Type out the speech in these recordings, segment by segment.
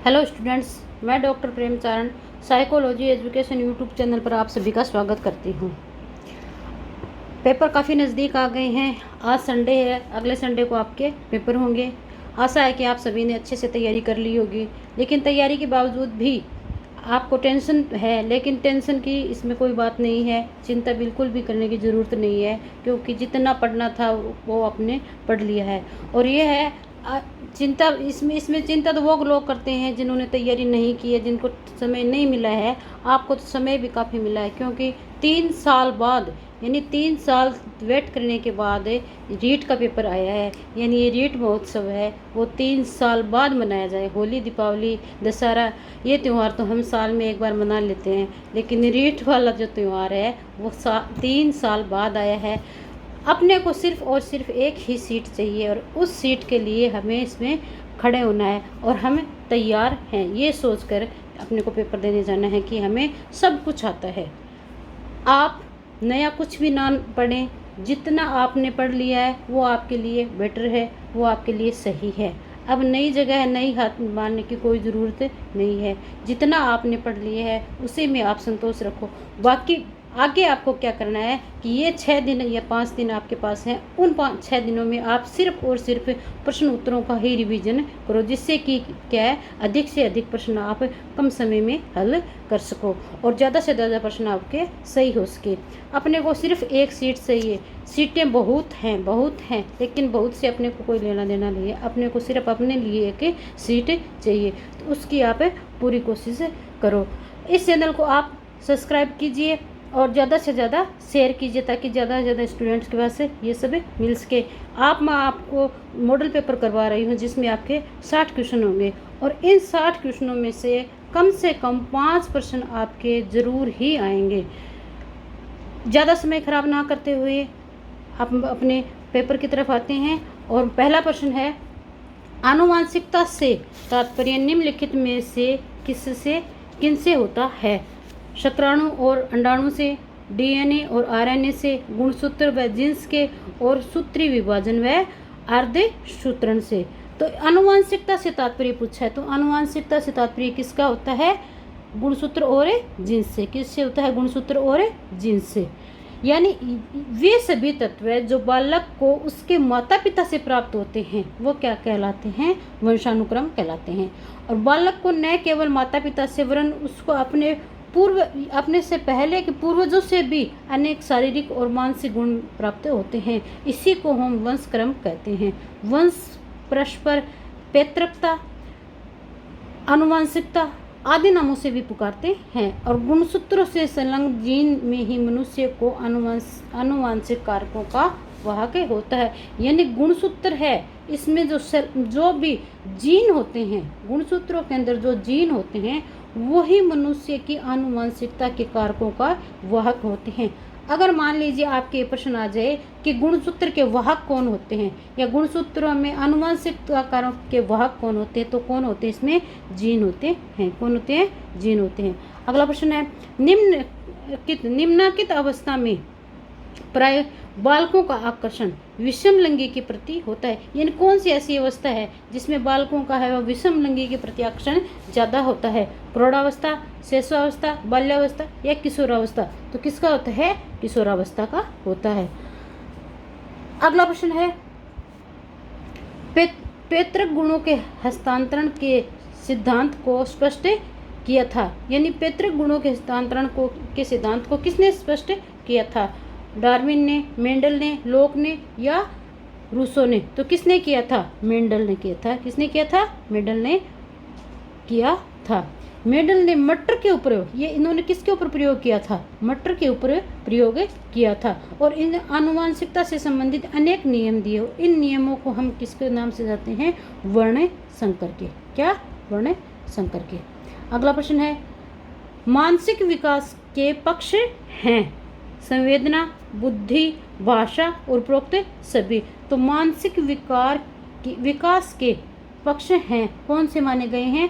Hello students, मैं doctor Premcharan psychology education YouTube channel पर आप सभी का स्वागत करती हूँ। पेपर काफ़ी नज़दीक आ गए हैं। आज संडे है, अगले संडे को आपके पेपर होंगे। आशा है कि आप सभी ने अच्छे से तैयारी कर ली होगी, लेकिन तैयारी के बावजूद भी आपको टेंशन है। लेकिन टेंशन की इसमें कोई बात नहीं है, चिंता बिल्कुल भी करने की ज़रूरत नहीं है, क्योंकि जितना पढ़ना था वो आपने पढ़ लिया है। और ये है चिंता, इसमें चिंता तो वो लोग करते हैं जिन्होंने तैयारी नहीं की है, जिनको समय नहीं मिला है। आपको तो समय भी काफ़ी मिला है, क्योंकि 3 साल बाद, यानी 3 साल वेट करने के बाद रीट का पेपर आया है। यानी ये रीट महोत्सव है, वो 3 साल बाद मनाया जाए। होली, दीपावली, दशहरा, ये त्यौहार तो हम साल में एक बार मना लेते हैं, लेकिन रीट वाला जो त्यौहार है वो 3 साल बाद आया है। अपने को सिर्फ और सिर्फ एक ही सीट चाहिए, और उस सीट के लिए हमें इसमें खड़े होना है, और हम तैयार हैं ये सोचकर अपने को पेपर देने जाना है कि हमें सब कुछ आता है। आप नया कुछ भी ना पढ़ें, जितना आपने पढ़ लिया है वो आपके लिए बेटर है, वो आपके लिए सही है। अब नई जगह है, नई हाथ मारने की कोई ज़रूरत नहीं है। जितना आपने पढ़ लिया है उसी में आप संतोष रखो। बाकी आगे आपको क्या करना है कि ये 6 दिन या 5 दिन आपके पास हैं, उन 6 दिनों में आप सिर्फ और सिर्फ प्रश्न उत्तरों का ही रिवीजन करो, जिससे कि क्या है, अधिक से अधिक प्रश्न आप कम समय में हल कर सको और ज़्यादा से ज़्यादा प्रश्न आपके सही हो सके। अपने को सिर्फ एक सीट चाहिए। सीटें बहुत हैं, लेकिन बहुत से अपने को कोई लेना देना नहीं है। अपने को सिर्फ अपने लिए एक सीट चाहिए, तो उसकी आप पूरी कोशिश करो। इस चैनल को आप सब्सक्राइब कीजिए और ज़्यादा से ज़्यादा शेयर कीजिए, ताकि ज़्यादा से ज़्यादा स्टूडेंट्स के पास ये सब मिल सके। मैं आपको मॉडल पेपर करवा रही हूँ, जिसमें आपके 60 क्वेश्चन होंगे, और इन 60 क्वेश्चनों में से कम 5% आपके ज़रूर ही आएंगे। ज़्यादा समय ख़राब ना करते हुए आप अपने पेपर की तरफ आते हैं। और पहला प्रश्न है, आनुवांशिकता से तात्पर्य निम्नलिखित में से किनसे होता है? शुक्राणु और अंडाणु से, डीएनए और आरएनए से, गुणसूत्र व जीन्स के, और सूत्री विभाजन व अर्धसूत्रण से। तो आनुवांशिकता से तात्पर्य पूछा है, तो आनुवांशिकता से तात्पर्य किसका होता है? गुणसूत्र और जीन्स से। किससे होता है? गुणसूत्र और जीन्स से। यानी वे सभी तत्व जो बालक को उसके माता पिता से प्राप्त होते हैं वो क्या कहलाते हैं? वंशानुक्रम कहलाते हैं। और बालक को न केवल माता पिता से, वरन उसको अपने से पहले के पूर्वजों से भी अनेक शारीरिक और मानसिक गुण प्राप्त होते हैं। इसी को हम वंशक्रम कहते हैं। वंश, परस्पर, पैतृकता, आनुवंशिकता आदि नामों से भी पुकारते हैं। और गुणसूत्रों से संलग्न जीन में ही मनुष्य को आनुवंशिक कारकों का वाहक होता है। यानी गुणसूत्र है, इसमें जो भी जीन होते हैं, गुणसूत्रों के अंदर जो जीन होते हैं वही मनुष्य की आनुवंशिकता के कारकों का वाहक होते हैं। अगर मान लीजिए आपके प्रश्न आ जाए कि गुणसूत्र के वाहक कौन होते हैं, या गुणसूत्रों में आनुवंशिकता कारक के वाहक कौन होते हैं, तो कौन होते हैं? इसमें जीन होते हैं। कौन होते हैं? जीन होते हैं। अगला प्रश्न है, निम्नलिखित अवस्था में प्राय बालकों का आकर्षण विषम लिंगी के प्रति होता है। यानी कौन सी ऐसी अवस्था है जिसमें बालकों का है वह विषम लिंगी के प्रति आकर्षण ज़्यादा होता है? प्रौढ़ावस्था, शैशवावस्था, बाल्यावस्था या किशोरावस्था? तो किसका होता है? किशोरावस्था का होता है। अगला प्रश्न है, पैतृक गुणों के हस्तांतरण के सिद्धांत को स्पष्ट किया था। यानी पैतृक गुणों के हस्तांतरण के सिद्धांत को किसने स्पष्ट किया था? डार्विन ने, मेंडल ने, लोक ने या रूसो ने? तो किसने किया था? मेंडल ने किया था। किसने किया था? मेंडल ने किया था। मेंडल ने मटर के ऊपर, ये इन्होंने किसके ऊपर प्रयोग किया था? मटर के ऊपर प्रयोग किया था। और इन आनुवंशिकता से संबंधित अनेक नियम दिए। इन नियमों को हम किसके नाम से जानते हैं? वर्ण संकर के। क्या? वर्ण संकर के। अगला प्रश्न है, मानसिक विकास के पक्ष हैं संवेदना, बुद्धि, भाषा और उपरोक्त सभी। तो मानसिक विकास के पक्ष हैं कौन से माने गए हैं?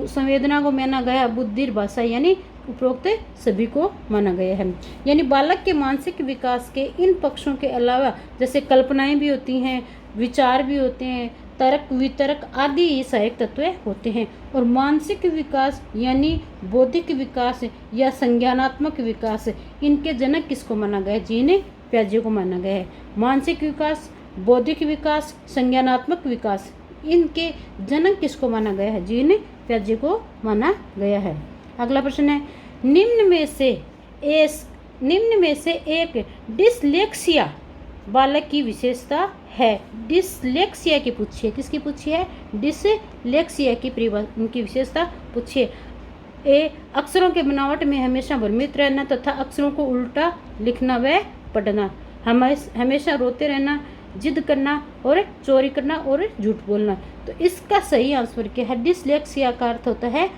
संवेदना को माना गया, बुद्धि, भाषा यानी उपरोक्त सभी को माना गया है। यानी बालक के मानसिक विकास के इन पक्षों के अलावा जैसे कल्पनाएं भी होती हैं, विचार भी होते हैं, तर्क वितर्क आदि ये सहायक तत्व होते हैं। और मानसिक विकास यानी बौद्धिक विकास या संज्ञानात्मक विकास, इनके जनक किसको माना गया है? जीन पियाजे को माना गया है। मानसिक विकास, बौद्धिक विकास, संज्ञानात्मक विकास, इनके जनक किसको माना गया है? जीन पियाजे को माना गया है। अगला प्रश्न है, निम्न में से एक डिसलेक्सिया बालक की विशेषता है। डिसलेक्सिया की पूछिए, किसकी पूछी है? डिसलेक्सिया की विशेषता पूछिए। ए, अक्षरों के बनावट में हमेशा भ्रमित रहना तथा अक्षरों को उल्टा लिखना व पढ़ना, हमेशा रोते रहना, जिद करना और चोरी करना और झूठ बोलना। तो इसका सही आंसर क्या है? डिसलेक्सिया का अर्थ होता है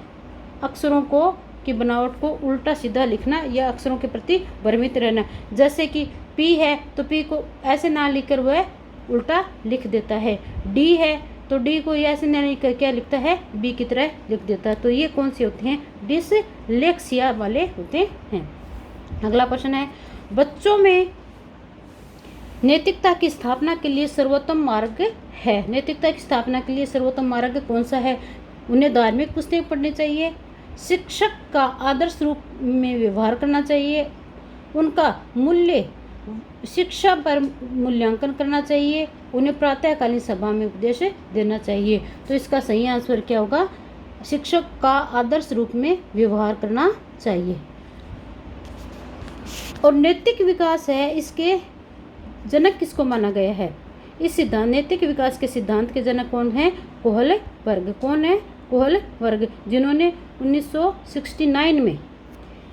अक्षरों को की बनावट को उल्टा सीधा लिखना या अक्षरों के प्रति भ्रमित रहना। जैसे कि पी है तो पी को ऐसे ना लिखकर वह उल्टा लिख देता है। डी है तो डी को ऐसे ना लिखकर क्या लिखता है? बी की तरह लिख देता है। तो ये कौन से होते हैं? डिसलेक्सिया वाले होते हैं। अगला प्रश्न है, बच्चों में नैतिकता की स्थापना के लिए सर्वोत्तम मार्ग है। नैतिकता की स्थापना के लिए सर्वोत्तम मार्ग कौन सा है? उन्हें धार्मिक पुस्तकें पढ़नी चाहिए, शिक्षक का आदर्श रूप में व्यवहार करना चाहिए, उनका मूल्य शिक्षा पर मूल्यांकन करना चाहिए, उन्हें प्रातःकालीन सभा में उपदेश देना चाहिए। तो इसका सही आंसर क्या होगा? शिक्षक का आदर्श रूप में व्यवहार करना चाहिए। और नैतिक विकास है, इसके जनक किसको माना गया है? इस सिद्धांत नैतिक विकास के सिद्धांत के जनक कौन है? कोहलबर्ग। कौन है? कोहलबर्ग, जिन्होंने 1969 में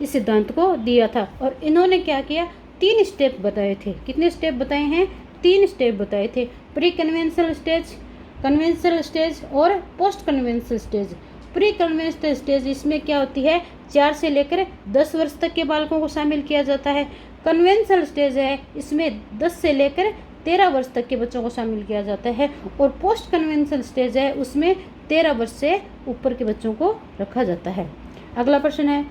इस सिद्धांत को दिया था। और इन्होंने क्या किया? 3 स्टेप बताए थे। कितने स्टेप बताए हैं? 3 स्टेप बताए थे। Pre conventional stage, conventional stage और post conventional stage. Pre conventional stage इसमें क्या होती है? 4 से लेकर 10 वर्ष तक के बालकों को शामिल किया जाता है। कन्वेंशनल स्टेज है, इसमें 10 से लेकर 13 वर्ष तक के बच्चों को शामिल किया जाता है। और पोस्ट कन्वेंशनल स्टेज है, उसमें 13 वर्ष से ऊपर के बच्चों को रखा जाता है। अगला प्रश्न है,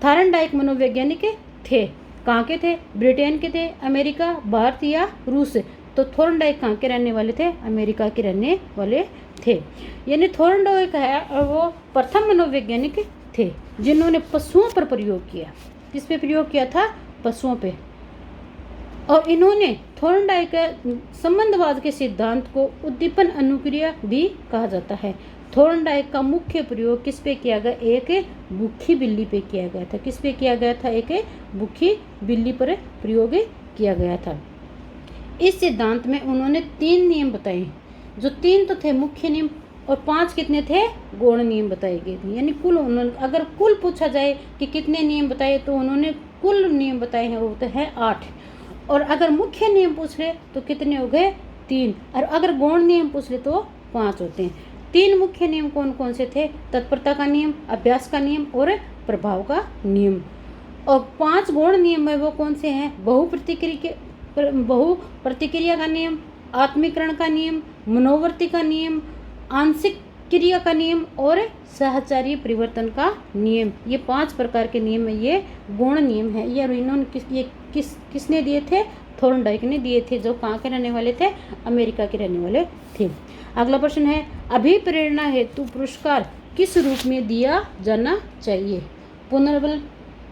थायरनडाइक मनोवैज्ञानिक थे, कहाँ के थे? ब्रिटेन के थे, अमेरिका, भारत या रूस? तो थॉर्नडाइक कहाँ के रहने वाले थे? अमेरिका के रहने वाले थे। यानी थॉर्नडाइक है और वो प्रथम मनोवैज्ञानिक थे जिन्होंने पशुओं पर प्रयोग किया। किस पे प्रयोग किया था? पशुओं पे। और इन्होंने थॉर्नडाइक संबंधवाद के सिद्धांत को उद्दीपन अनुक्रिया भी कहा जाता है। थॉर्नडाइक का मुख्य प्रयोग किस पे किया गया? एक भूखी बिल्ली पे किया गया था। किस पे किया गया था? एक भूखी बिल्ली पर प्रयोग किया गया था। इस सिद्धांत में उन्होंने 3 नियम बताए, जो 3 तो थे मुख्य नियम और 5 कितने थे? गौण नियम बताए गए थे। यानी कुल उन्होंने, अगर कुल पूछा जाए कि कितने नियम बताए, तो उन्होंने कुल नियम बताए हैं वो होते हैं 8। और अगर मुख्य नियम पूछ ले तो कितने हो गए? 3। और अगर गौण नियम पूछ ले तो 5 होते हैं। 3 मुख्य नियम कौन कौन से थे? तत्परता का नियम, अभ्यास का नियम और प्रभाव का नियम। और 5 गौण नियम है वो कौन से हैं? बहु प्रतिक्रिया का नियम, आत्मीकरण का नियम, मनोवर्ती का नियम, आंशिक क्रिया का नियम और सहचारी परिवर्तन का नियम। ये 5 प्रकार के नियम है, ये गौण नियम है। ये इन्होंने किसने दिए थे? थॉर्नडाइक ने दिए थे, जो कहाँ के रहने वाले थे? अमेरिका के रहने वाले थे। अगला प्रश्न है, अभिप्रेरणा हेतु पुरस्कार किस रूप में दिया जाना चाहिए? पुनर्बल,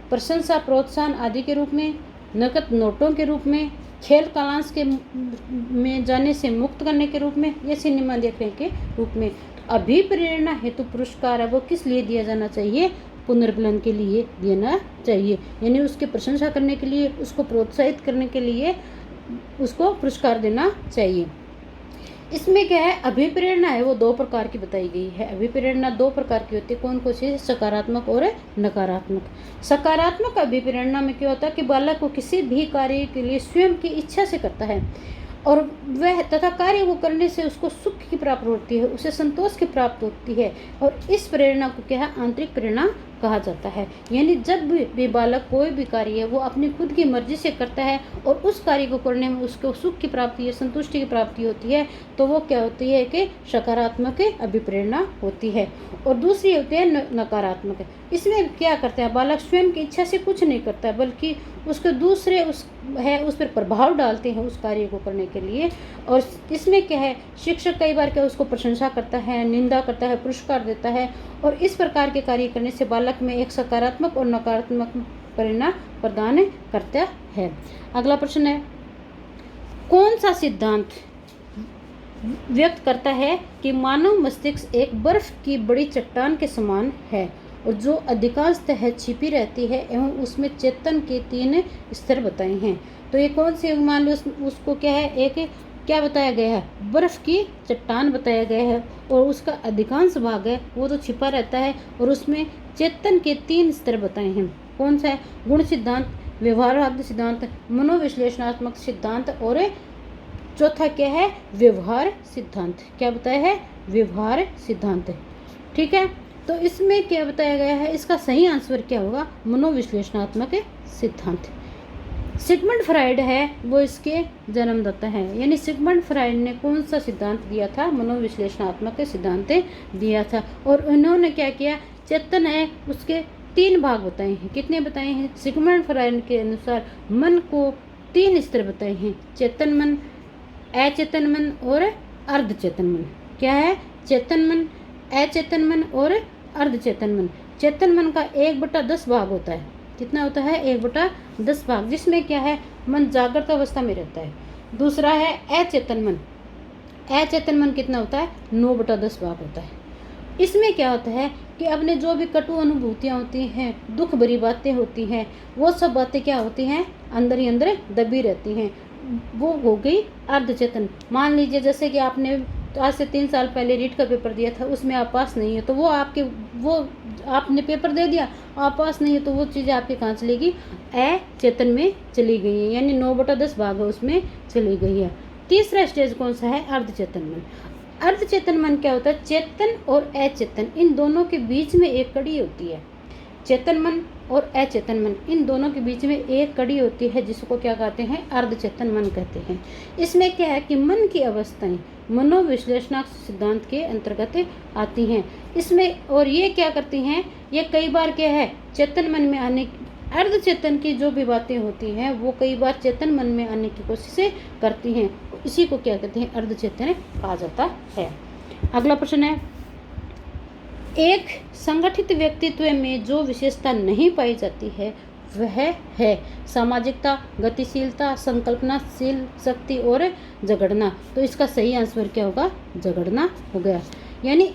प्रशंसा, प्रोत्साहन आदि के रूप में, नकद नोटों के रूप में, खेल कालांश के में जाने से मुक्त करने के रूप में, या सिनेमा देखने के रूप में? अभिप्रेरणा हेतु पुरस्कार है वो किस लिए दिया जाना चाहिए? पुनर्बलन के लिए देना चाहिए। यानी उसकी प्रशंसा करने के लिए, उसको प्रोत्साहित करने के लिए उसको पुरस्कार देना चाहिए। इसमें क्या है? अभिप्रेरणा है वो 2 प्रकार की बताई गई है। अभिप्रेरणा 2 प्रकार की होती है। कौन कौन सी? सकारात्मक और नकारात्मक। सकारात्मक अभिप्रेरणा में क्या होता है कि बालक को किसी भी कार्य के लिए स्वयं की इच्छा से करता है और वह तथा कार्य को करने से उसको सुख की प्राप्ति होती है, उसे संतोष की प्राप्त होती है। और इस प्रेरणा को क्या है? आंतरिक प्रेरणा कहा जाता है। यानी जब भी बालक कोई भी कार्य है वो अपनी खुद की मर्जी से करता है और उस कार्य को करने में उसको सुख की प्राप्ति या संतुष्टि की प्राप्ति होती है, तो वो क्या होती है कि सकारात्मक अभिप्रेरणा होती है। और दूसरी होती है नकारात्मक। इसमें क्या करता है बालक स्वयं की इच्छा से कुछ नहीं करता, बल्कि उसके दूसरे उस पर प्रभाव डालते हैं उस कार्य को करने के लिए। और इसमें क्या है, शिक्षक कई बार क्या उसको प्रशंसा करता है, निंदा करता है, पुरस्कार देता है, और इस प्रकार के कार्य करने से बालक में एक सकारात्मक और नकारात्मक प्रेरणा प्रदान करता है। अगला प्रश्न है, कौन सा सिद्धांत व्यक्त करता है कि मानव मस्तिष्क एक बर्फ की बड़ी चट्टान के समान है और जो अधिकांशतः छिपी रहती है एवं उसमें चेतन के 3 स्तर बताए हैं। तो ये कौन से, मान लो उसको क्या है, एक क्या बताया गया है, बर्फ की चट्टान बताया गया है और उसका अधिकांश भाग है वो तो छिपा रहता है और उसमें चेतन के 3 स्तर बताए हैं। कौन सा है, गुण सिद्धांत, व्यवहारवाद सिद्धांत, मनोविश्लेषणात्मक सिद्धांत, और चौथा क्या है, व्यवहार सिद्धांत। क्या बताया है, व्यवहार सिद्धांत। ठीक है, तो इसमें क्या बताया गया है, इसका सही आंसर क्या होगा, मनोविश्लेषणात्मक सिद्धांत। सिगमंड फ्राइड है वो इसके जन्मदाता है। यानी सिगमंड फ्राइड ने कौन सा सिद्धांत दिया था, मनोविश्लेषणात्मक सिद्धांत दिया था। और उन्होंने क्या किया, चेतन है उसके 3 भाग बताए हैं। कितने बताए हैं, सिगमंड फ्राइड के अनुसार मन को 3 स्तर बताए हैं, चेतन मन, अचेतन मन और अर्धचेतन मन। क्या है, चेतन मन, अचेतन मन और अर्धचेतन मन। चेतन मन का 1/10 भाग होता है। कितना होता है, 1/10 भाग, जिसमें क्या है, मन जागृत अवस्था में रहता है। दूसरा है अचेतन मन। अचेतन मन कितना होता है, 9/10 भाग होता है। इसमें क्या होता है कि अपने जो भी कटु अनुभूतियाँ होती हैं, दुख भरी बातें होती हैं, वो सब बातें क्या होती हैं, अंदर ही अंदर दबी रहती हैं। वो हो गई अर्धचेतन। मान लीजिए जैसे कि आपने आज से 3 साल पहले रीट का पेपर दिया था, उसमें आप पास नहीं है, तो वो आपने पेपर दे दिया, आप पास नहीं है, तो वो चीज़ें आपके कहाँ चली गई, अचेतन में चली गई है। यानी 9/10 भाग है उसमें चली गई है। तीसरा स्टेज कौन सा है, अर्धचेतन मन। अर्धचेतन मन क्या होता है, चेतन और अचेतन इन दोनों के बीच में एक कड़ी होती है। चेतन मन और अचेतन मन इन दोनों के बीच में एक कड़ी होती है, जिसको क्या कहते हैं, अर्धचेतन मन कहते हैं। इसमें क्या है कि मन की अवस्थाएं मनोविश्लेषणात्मक सिद्धांत के अंतर्गत आती हैं। इसमें और ये क्या करती हैं, ये कई बार क्या है, चेतन मन में आने, अर्धचेतन की जो भी बातें होती हैं वो कई बार चेतन मन में आने की कोशिश करती हैं। इसी को क्या कहते हैं, अर्धचेतन कहा जाता है। अगला प्रश्न है, एक संगठित व्यक्तित्व में जो विशेषता नहीं पाई जाती है वह है सामाजिकता, गतिशीलता, संकल्पनाशील शक्ति और झगड़ना। तो इसका सही आंसर क्या होगा, झगड़ना हो गया। यानी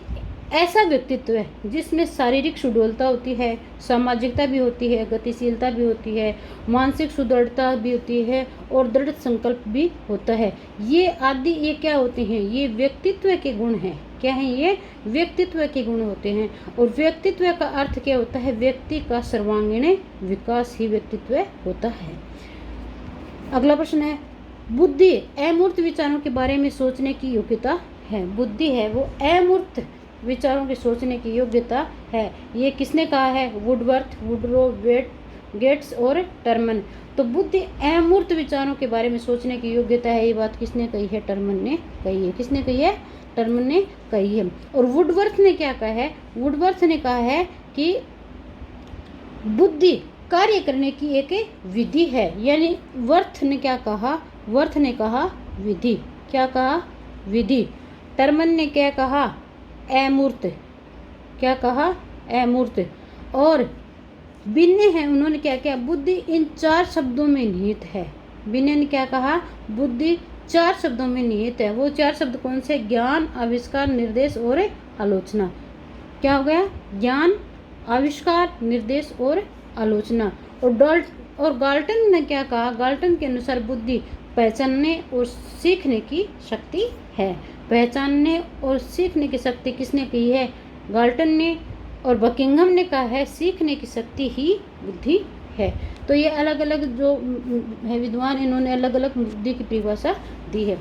ऐसा व्यक्तित्व है जिसमें शारीरिक सुडौलता होती है, सामाजिकता भी होती है, गतिशीलता भी होती है, मानसिक सुदृढ़ता भी होती है और दृढ़ संकल्प भी होता है। ये आदि ये क्या होते हैं, ये व्यक्तित्व के गुण हैं। क्या है, ये व्यक्तित्व के गुण होते हैं। और व्यक्तित्व का अर्थ क्या होता है, व्यक्ति का सर्वांगीण विकास ही व्यक्तित्व होता है। अगला प्रश्न है, बुद्धि अमूर्त विचारों के बारे में सोचने की योग्यता है। बुद्धि है वो अमूर्त विचारों के सोचने की योग्यता है। ये किसने कहा है, वुडवर्थ, वुडरो, गेट्स और टर्मन। तो बुद्धि अमूर्त विचारों के बारे में सोचने की योग्यता है, ये बात किसने कही है, टर्मन ने कही है। किसने कही है, टर्मन ने कही है। और वुडवर्थ ने क्या कहा है, वुडवर्थ ने कहा है कि बुद्धि कार्य करने की एक विधि है। यानी वर्थ ने क्या कहा, वर्थ ने कहा विधि। क्या कहा, विधि। टर्मन ने क्या कहा, अमूर्त। क्या कहा, अमूर्त। और बिन्ने हैं, उन्होंने क्या किया, बुद्धि इन 4 शब्दों में निहित है। बिन्ने ने क्या कहा, बुद्धि 4 शब्दों में निहित है। वो 4 शब्द कौन से, ज्ञान, आविष्कार, निर्देश और आलोचना। क्या हो गया, ज्ञान, आविष्कार, निर्देश और आलोचना। और गाल्टन ने क्या कहा, गाल्टन के अनुसार बुद्धि पहचानने और सीखने की शक्ति है। पहचानने और सीखने की शक्ति किसने कही है, गाल्टन ने। और बकिंघम ने कहा है सीखने की शक्ति ही बुद्धि है। तो ये अलग अलग जो है विद्वान, इन्होंने अलग अलग बुद्धि की परिभाषा दी है।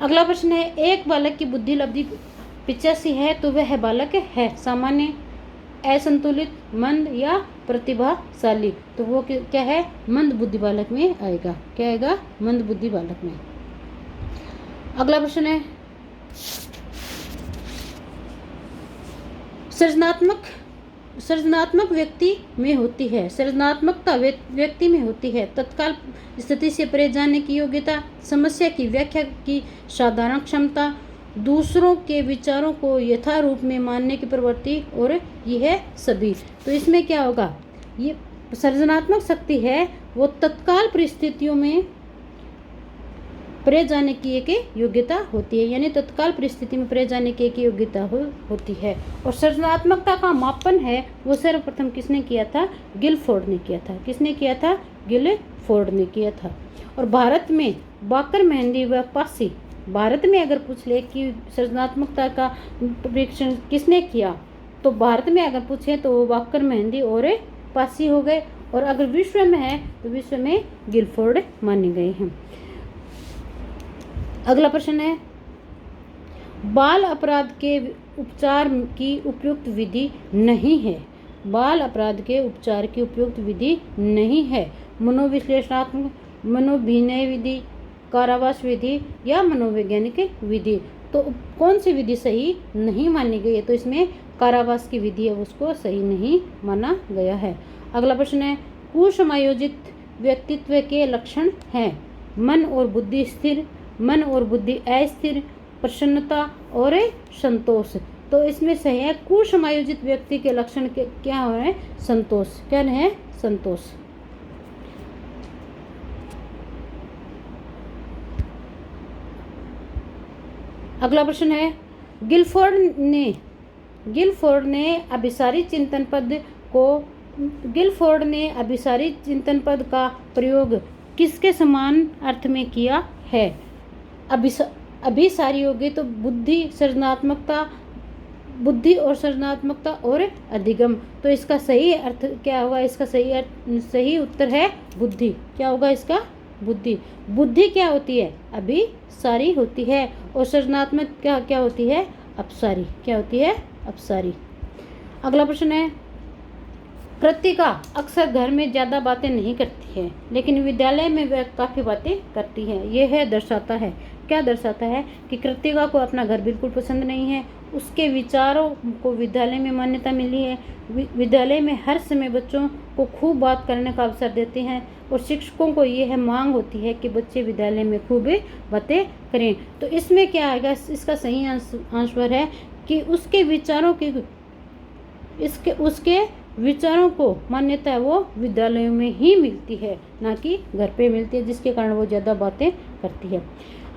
अगला प्रश्न है, एक बालक की बुद्धि लब्धि 85 है तो वह बालक है सामान्य, असंतुलित, मंद या प्रतिभाशाली। तो वो क्या है, मंद बुद्धि बालक में आएगा। क्या आएगा, मंद बुद्धि बालक में। अगला प्रश्न है, सृजनात्मक व्यक्ति में होती है, सृजनात्मकता व्यक्ति में होती है तत्काल स्थिति से परे जाने की योग्यता, समस्या की व्याख्या की साधारण क्षमता, दूसरों के विचारों को यथारूप में मानने की प्रवृत्ति, और यह सभी। तो इसमें क्या होगा, ये सृजनात्मक शक्ति है वो तत्काल परिस्थितियों में परे जाने की एक योग्यता होती है, यानी तत्काल परिस्थिति में परे जाने की एक योग्यता होती है। और सृजनात्मकता का मापन है वो सर्वप्रथम किसने किया था, गिलफोर्ड ने किया था। किसने किया था, गिलफोर्ड ने किया था। और भारत में बाकर, मेहंदी व पासी, भारत में अगर पूछ ले कि सृजनात्मकता का परीक्षण किसने किया, तो भारत में अगर पूछे तो वो बाकर, मेहंदी और पासी हो गए। और अगर विश्व में है तो विश्व में गिलफोर्ड माने गए हैं। अगला प्रश्न है, बाल अपराध के उपचार की उपयुक्त विधि नहीं है। बाल अपराध के उपचार की उपयुक्त विधि नहीं है। मनोविश्लेषणात्मक, मनोभिनय विधि, कारावास विधि या मनोवैज्ञानिक विधि। तो कौन सी विधि सही नहीं मानी गई है, तो इसमें कारावास की विधि है उसको सही नहीं माना गया है। अगला प्रश्न है, कुसमायोजित व्यक्तित्व के लक्षण हैं मन और बुद्धि स्थिर, मन और बुद्धि अस्थिर, प्रसन्नता और संतोष। तो इसमें सही है, कुसमायोजित व्यक्ति के लक्षण क्या हो रहे हैं, संतोष। क्या है, संतोष। अगला प्रश्न है, गिलफोर्ड ने अभिसारी चिंतन पद का प्रयोग किसके समान अर्थ में किया है। अभिसारी होगी तो बुद्धि और सृजनात्मकता और अधिगम। तो इसका सही अर्थ क्या होगा, इसका सही उत्तर है बुद्धि। क्या होगा इसका, बुद्धि। बुद्धि क्या होती है, अभिसारी होती है। और सृजनात्मक क्या होती है, अपसारी। क्या होती है, अपसारी। अगला प्रश्न है, कृतिका अक्सर घर में ज़्यादा बातें नहीं करती है लेकिन विद्यालय में वह काफ़ी बातें करती है। यह दर्शाता है, क्या दर्शाता है कि कृतिका को अपना घर बिल्कुल पसंद नहीं है। उसके विचारों को विद्यालय में मान्यता मिली है। विद्यालय में हर समय बच्चों को खूब बात करने का अवसर देते हैं और शिक्षकों को यह मांग होती है कि बच्चे विद्यालय में खूब बातें करें। तो इसमें क्या आएगा, इसका सही आंसर है कि उसके विचारों को मान्यता वो विद्यालयों में ही मिलती है, ना कि घर पे मिलती है, जिसके कारण वो ज़्यादा बातें करती है।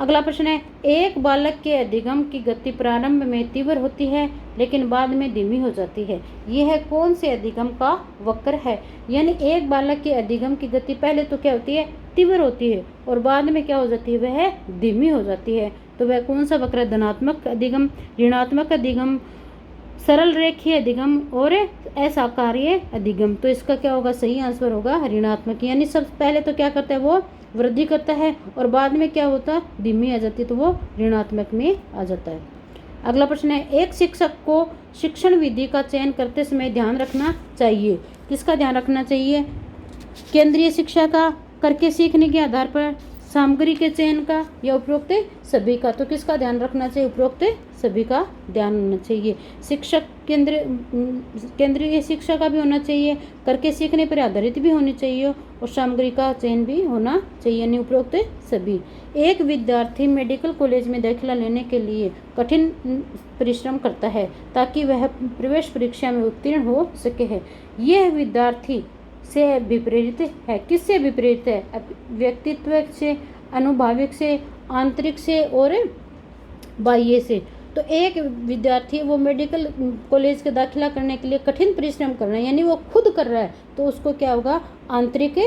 अगला प्रश्न है, एक बालक के अधिगम की गति प्रारंभ में तीव्र होती है लेकिन बाद में धीमी हो जाती है। यह कौन से अधिगम का वक्र है। यानी एक बालक के अधिगम की गति पहले तो क्या होती है, तीव्र होती है और बाद में क्या हो जाती है, वह धीमी हो जाती है। तो वह कौन सा वक्र है, धनात्मक अधिगम, ऋणात्मक अधिगम, सरल रेखीय अधिगम और असाकार्य अधिगम। तो इसका क्या होगा, सही आंसर होगा ऋणात्मक। यानी सब पहले तो क्या करता है, वो वृद्धि करता है और बाद में क्या होता है, धीमी आ जाती है, तो वो ऋणात्मक में आ जाता है। अगला प्रश्न है, एक शिक्षक को शिक्षण विधि का चयन करते समय ध्यान रखना चाहिए। किसका ध्यान रखना चाहिए, केंद्रीय शिक्षा का, करके सीखने के आधार पर, सामग्री के चयन का या उपरोक्त सभी का। तो किसका ध्यान रखना चाहिए, उपरोक्त सभी का ध्यान होना चाहिए। शिक्षक केंद्रीय शिक्षा का भी होना चाहिए, करके सीखने पर आधारित भी होनी चाहिए और सामग्री का चयन भी होना चाहिए, यानी उपरोक्त सभी। एक विद्यार्थी मेडिकल कॉलेज में दाखिला लेने के लिए कठिन परिश्रम करता है ताकि वह प्रवेश परीक्षा में उत्तीर्ण हो सके है। यह विद्यार्थी से विपरीत है। किससे विपरीत है, व्यक्तित्व से, अनुभाविक से, आंतरिक से और बाह्य से। तो एक विद्यार्थी वो मेडिकल कॉलेज का दाखिला करने के लिए कठिन परिश्रम कर रहा है, यानी वो खुद कर रहा है, तो उसको क्या होगा, आंतरिक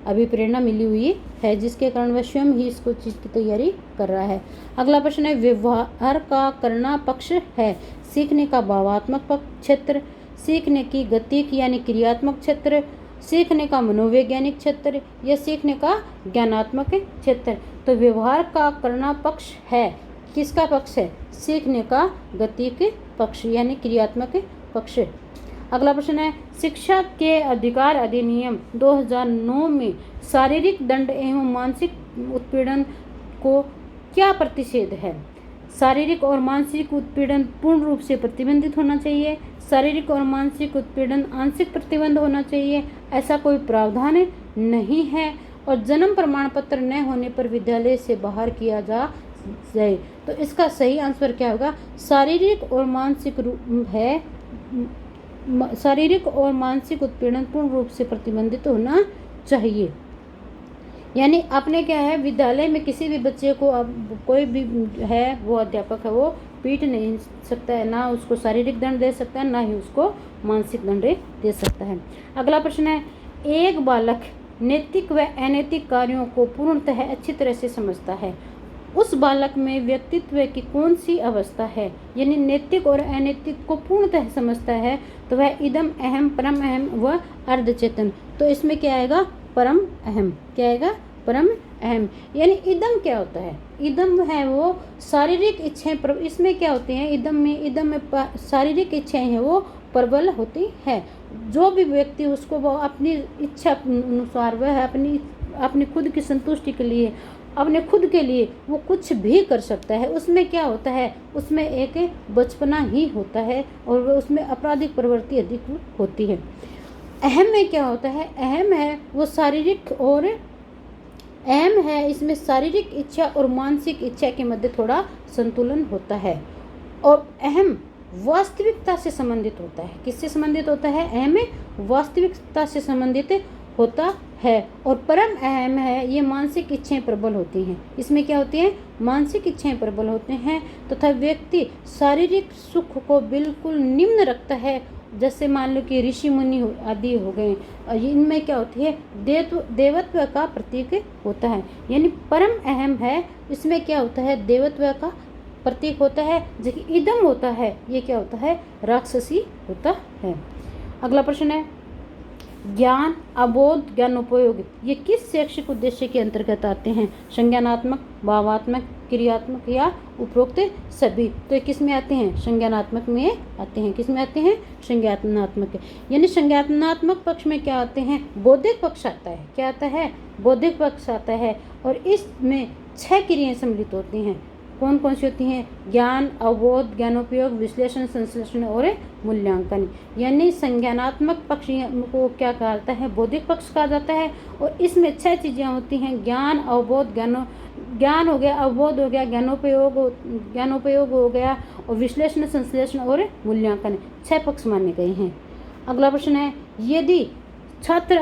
अभिप्रेरणा मिली हुई है, जिसके कारण वह स्वयं ही इसको चीज़ की तैयारी कर रहा है। अगला प्रश्न है, व्यवहार का करना पक्ष है, सीखने का भावात्मक क्षेत्र, सीखने की गतिक यानी क्रियात्मक क्षेत्र, सीखने का मनोवैज्ञानिक क्षेत्र या सीखने का ज्ञानात्मक क्षेत्र। तो व्यवहार का करना पक्ष है, किसका पक्ष है, सीखने का गतिक पक्ष यानी क्रियात्मक पक्ष। अगला प्रश्न है, शिक्षा के अधिकार अधिनियम 2009 में शारीरिक दंड एवं मानसिक उत्पीड़न को क्या प्रतिषेध है? शारीरिक और मानसिक उत्पीड़न पूर्ण रूप से प्रतिबंधित होना चाहिए, शारीरिक और मानसिक उत्पीड़न आंशिक प्रतिबंध होना चाहिए, ऐसा कोई प्रावधान नहीं है, और जन्म प्रमाण पत्र न होने पर विद्यालय से बाहर किया जाए। तो इसका सही आंसर क्या होगा? शारीरिक और मानसिक है, शारीरिक और मानसिक उत्पीड़न पूर्ण रूप से प्रतिबंधित होना चाहिए। यानी आपने क्या है, विद्यालय में किसी भी बच्चे को अब कोई भी है वो अध्यापक है वो पीट नहीं सकता है, ना उसको शारीरिक दंड दे सकता है, ना ही उसको मानसिक दंड दे सकता है। अगला प्रश्न है, एक बालक नैतिक व अनैतिक कार्यों को पूर्णतः अच्छी तरह से समझता है, उस बालक में व्यक्तित्व की कौन सी अवस्था है? यानी नैतिक और अनैतिक को पूर्णतः समझता है तो वह इदम अहम, परम अहम व अर्धचेतन। तो इसमें क्या आएगा? परम अहम। क्या आएगा? परम अहम। यानी इदम क्या होता है? इदम है वो शारीरिक इच्छाएं, इसमें क्या होते हैं? इदम में शारीरिक इच्छाएं हैं वो प्रबल होती है। जो भी व्यक्ति उसको वो अपनी इच्छा अनुसार वह अपनी खुद की संतुष्टि के लिए, अपने खुद के लिए वो कुछ भी कर सकता है। उसमें क्या होता है? उसमें एक बचपना ही होता है और उसमें आपराधिक प्रवृत्ति अधिक होती है। अहम में क्या होता है? अहम है वो शारीरिक और अहम है, इसमें शारीरिक इच्छा और मानसिक इच्छा के मध्य थोड़ा संतुलन होता है। और अहम वास्तविकता से संबंधित होता है। किससे संबंधित होता है? अहम वास्तविकता से संबंधित होता है। और परम अहम है ये मानसिक इच्छाएं प्रबल होती हैं। इसमें क्या होती है? मानसिक इच्छाएं प्रबल होते हैं तथा व्यक्ति शारीरिक सुख को बिल्कुल निम्न रखता है। जैसे मान लो कि ऋषि मुनि आदि हो गए, इनमें क्या होती है? देवत्व का प्रतीक होता है। यानी परम अहम है, इसमें क्या होता है? देवत्व का प्रतीक होता है। जो इदम होता है ये क्या होता है? राक्षसी होता है। अगला प्रश्न है, ज्ञान, अबोध, ज्ञानोपयोग ये किस शैक्षिक उद्देश्य के अंतर्गत आते हैं? संज्ञानात्मक, भावात्मक, क्रियात्मक या उपरोक्त सभी? तो ये किस में आते हैं? संज्ञानात्मक में आते हैं। किस में आते हैं? संज्ञानात्मक। यानी संज्ञानात्मक पक्ष में क्या आते हैं? बौद्धिक पक्ष आता है। क्या आता है? बौद्धिक पक्ष आता है। और इसमें 6 क्रियाएं सम्मिलित होती हैं। कौन कौन सी होती हैं? ज्ञान, अवबोध, ज्ञानोपयोग, विश्लेषण, संश्लेषण और मूल्यांकन। यानी संज्ञानात्मक पक्ष को क्या कहा जाता है? बौद्धिक पक्ष कहा जाता है। और इसमें 6 चीज़ें होती हैं। ज्ञान, अवबोध, ज्ञान हो गया, अवबोध हो गया, ज्ञानोपयोग हो गया, और विश्लेषण, संश्लेषण और मूल्यांकन 6 पक्ष माने गए हैं। अगला प्रश्न है, यदि छात्र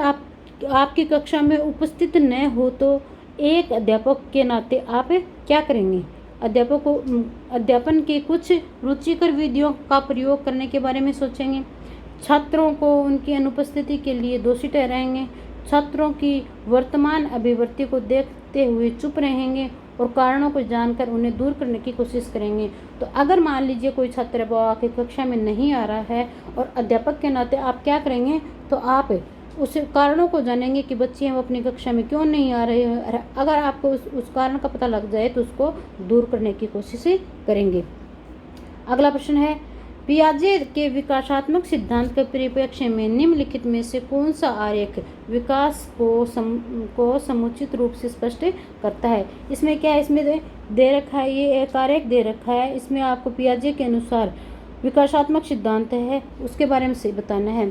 आपकी कक्षा में उपस्थित न हो तो एक अध्यापक के नाते आप क्या करेंगे? अध्यापन की कुछ रुचिकर विधियों का प्रयोग करने के बारे में सोचेंगे। छात्रों को उनकी अनुपस्थिति के लिए दोषी ठहराएंगे। छात्रों की वर्तमान अभिवृत्ति को देखते हुए चुप रहेंगे और कारणों को जानकर उन्हें दूर करने की कोशिश करेंगे। तो अगर मान लीजिए कोई छात्र वो आपकी कक्षा में नहीं आ रहा है और अध्यापक के नाते आप क्या करेंगे? तो आप उस कारणों को जानेंगे कि बच्चे वो अपनी कक्षा में क्यों नहीं आ रहे हैं। अगर आपको उस कारण का पता लग जाए तो उसको दूर करने की कोशिश करेंगे। अगला प्रश्न है, पियाजे के विकासात्मक सिद्धांत के परिप्रेक्ष्य में निम्नलिखित में से कौन सा आरेख विकास को समुचित रूप से स्पष्ट करता है? इसमें क्या है? इसमें दे रखा है, ये एक आरेख दे रखा है। इसमें आपको पियाजे के अनुसार विकासात्मक सिद्धांत है उसके बारे में से बताना है।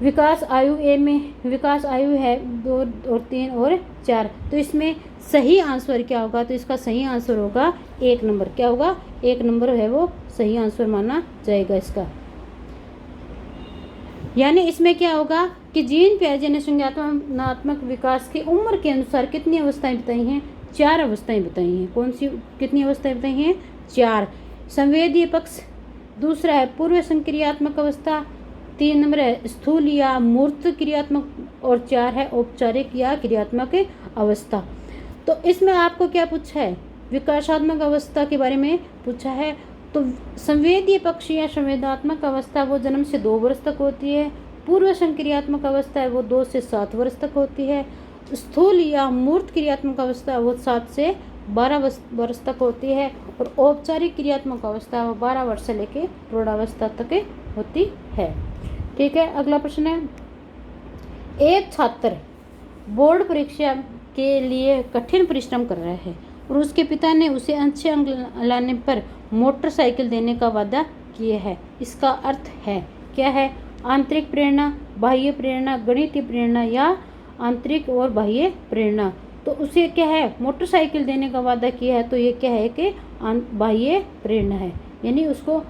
विकास आयु ए में विकास आयु है 2 और 3 और 4। तो इसमें सही आंसर क्या होगा? तो इसका सही आंसर होगा 1 नंबर। क्या होगा? 1 नंबर है वो सही आंसर माना जाएगा इसका। यानी इसमें क्या होगा कि जीन पियाजे ने संज्ञानात्मक विकास की उम्र के अनुसार कितनी अवस्थाएं बताई हैं? 4 अवस्थाएं बताई हैं। कौन सी कितनी अवस्थाएं बताई हैं? 4। संवेदीय पक्ष, दूसरा है पूर्व संक्रियात्मक अवस्था, 3 नंबर है स्थूल या मूर्त क्रियात्मक, और 4 है औपचारिक या क्रियात्मक अवस्था। तो इसमें आपको क्या पूछा है? विकासात्मक अवस्था के बारे में पूछा है। तो संवेदीय पक्ष या संवेदात्मक अवस्था वो जन्म से 2 वर्ष तक होती है। पूर्व संक्रियात्मक अवस्था है वो 2 से 7 वर्ष तक होती है। स्थूल या मूर्त क्रियात्मक अवस्था वो 7 से 12 वर्ष तक होती है। और औपचारिक क्रियात्मक अवस्था वो 12 वर्ष से लेकर प्रौढ़ावस्था तक होती है। ठीक है, अगला प्रश्न है, एक छात्र बोर्ड परीक्षा के लिए कठिन परिश्रम कर रहा है और उसके पिता ने उसे अच्छे अंक लाने पर मोटरसाइकिल देने का वादा किया है। इसका अर्थ है क्या है? आंतरिक प्रेरणा, बाह्य प्रेरणा, गणितीय प्रेरणा या आंतरिक और बाह्य प्रेरणा। तो उसे क्या है? मोटरसाइकिल देने का वादा किया है, तो ये क्या है कि बाह्य प्रेरणा है। यानी उसको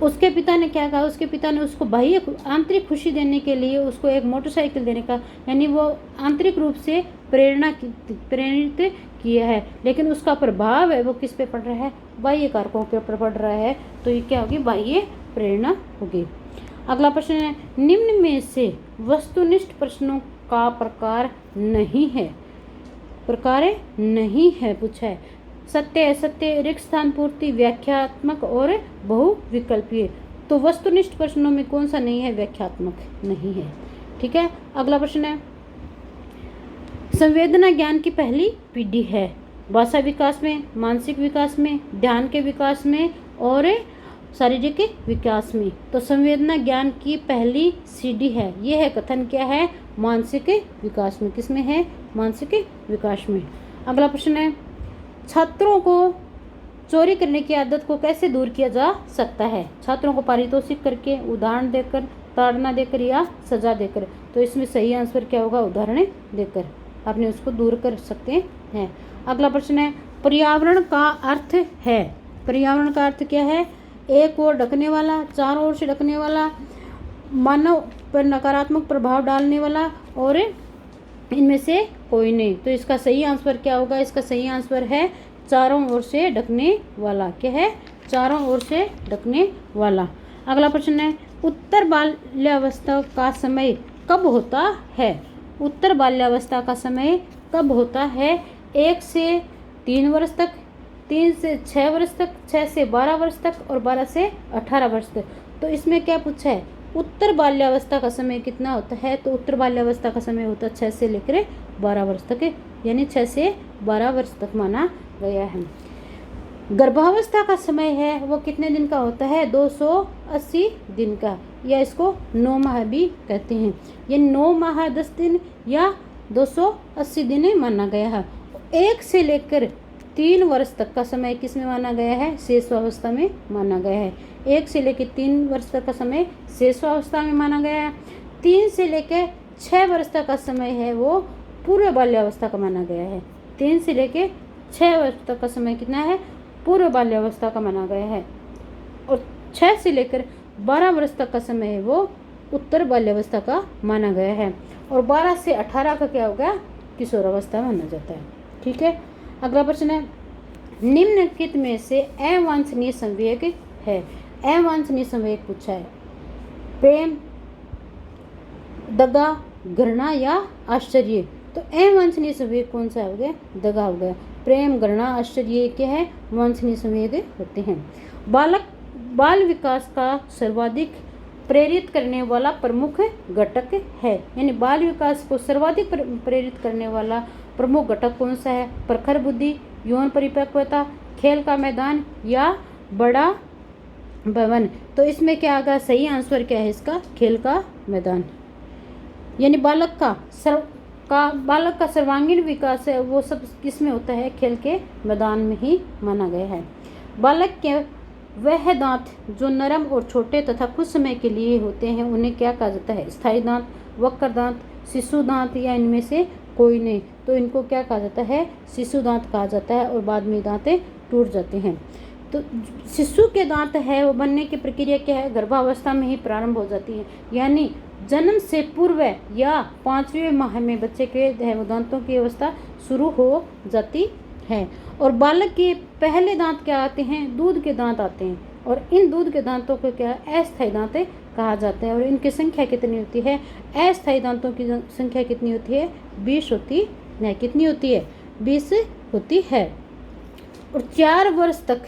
उसके पिता ने क्या कहा? उसके पिता ने उसको बाह्य आंतरिक खुशी देने के लिए उसको एक मोटरसाइकिल देने का, यानी वो आंतरिक रूप से प्रेरित किया है, लेकिन उसका प्रभाव है वो किस पे पड़ रहा है? बाह्य कारकों के ऊपर पड़ रहा है। तो ये क्या होगी? बाह्य प्रेरणा होगी। अगला प्रश्न है, निम्न में से वस्तुनिष्ठ प्रश्नों का प्रकार नहीं है, प्रकार नहीं है पूछा है। सत्य, असत्य, रिक्त स्थान पूर्ति, व्याख्यात्मक और बहुविकल्पीय। तो वस्तुनिष्ठ प्रश्नों में कौन सा नहीं है? व्याख्यात्मक नहीं है। ठीक है, अगला प्रश्न है, संवेदना ज्ञान की पहली पीढ़ी है भाषा विकास में, मानसिक विकास में, ध्यान के विकास में और शारीरिक विकास में। तो संवेदना ज्ञान की पहली सीढ़ी है, ये है कथन क्या है? मानसिक विकास में। किसमें है? मानसिक विकास में। अगला प्रश्न है, छात्रों को चोरी करने की आदत को कैसे दूर किया जा सकता है? छात्रों को पारितोषिक करके, उदाहरण देकर, ताड़ना देकर या सजा देकर। तो इसमें सही आंसर क्या होगा? उदाहरण देकर आपने उसको दूर कर सकते हैं। अगला प्रश्न है, पर्यावरण का अर्थ है। पर्यावरण का अर्थ क्या है? एक ओर ढकने वाला, चारों ओर से ढकने वाला, मानव पर नकारात्मक प्रभाव डालने वाला और इनमें से कोई नहीं। तो इसका सही आंसर क्या होगा? इसका सही आंसर है चारों ओर से ढकने वाला। क्या है? चारों ओर से ढकने वाला। अगला प्रश्न है, उत्तर बाल्यावस्था का समय कब होता है? उत्तर बाल्यावस्था का समय कब होता है? 1 से 3 वर्ष तक, 3 से 6 वर्ष तक, 6 से 12 वर्ष तक और 12 से 18 वर्ष तक। तो इसमें क्या पूछा है? उत्तर बाल्यावस्था का समय कितना होता है? तो उत्तर बाल्यावस्था का समय होता है 6 से लेकर 12 वर्ष तक, यानी 6 से 12 वर्ष तक माना गया है। गर्भावस्था का समय है वो कितने दिन का होता है? 280 दिन का, या इसको 9 माह भी कहते हैं। ये 9 माह 10 दिन या 280 दिन माना गया है। 1 से लेकर 3 वर्ष तक का समय किस में माना गया है? शेषावस्था में माना गया है। 1 से लेकर 3 वर्ष तक का समय शेषावस्था में माना गया है। 3 से लेकर 6 वर्ष तक का समय है वो पूर्व बाल्यावस्था का माना गया है। 3 से लेकर 6 वर्ष तक का समय कितना है? पूर्व बाल्यावस्था का माना गया है। और 6 से लेकर 12 वर्ष तक का समय है वो उत्तर बाल्यावस्था का माना गया है। और 12 से 18 का क्या होगा? किशोरावस्था माना जाता है। ठीक है, अगला प्रश्न है, निम्नलिखित में से अवांछनीय संवेग है। अवांछनीय संवेग पूछा है। प्रेम, दगा, घृणा या आश्चर्य। तो अवांछनीय संवेग कौन सा हो गया? दगा हो गया। प्रेम, घृणा, आश्चर्य क्या है? वांछनीय संवेग होते हैं। बाल विकास का सर्वाधिक प्रेरित करने वाला प्रमुख घटक है, यानी बाल विकास को सर्वाधिक प्रेरित करने वाला प्रमुख घटक कौन सा है? प्रखर बुद्धि, यौन परिपक्वता, खेल का मैदान या बड़ा भवन। तो इसमें क्या आएगा? सही आंसर क्या है इसका? खेल का मैदान। यानी बालक का सर्वांगीण विकास है वो सब किस में होता है? खेल के मैदान में ही माना गया है। बालक के वह दांत जो नरम और छोटे तथा कुछ समय के लिए होते हैं उन्हें क्या कहा जाता है? स्थायी दांत, वक्र दांत, शिशु दांत या इनमें से कोई नहीं। तो इनको क्या कहा जाता है? शिशु दांत कहा जाता है और बाद में दांत टूट जाते हैं। तो शिशु के दांत है वो बनने की प्रक्रिया क्या है? गर्भावस्था में ही प्रारंभ हो जाती है, यानी जन्म से पूर्व या 5वें माह में बच्चे के दांतों की अवस्था शुरू हो जाती है। और बालक के पहले दांत क्या आते हैं? दूध के दांत आते हैं, और इन दूध के दांतों को क्या अस्थायी दांत कहा जाता है। और इनकी संख्या कितनी होती है? अस्थायी दांतों की संख्या कितनी होती है? 20 होती है। कितनी होती है? 20 होती है। और 4 वर्ष तक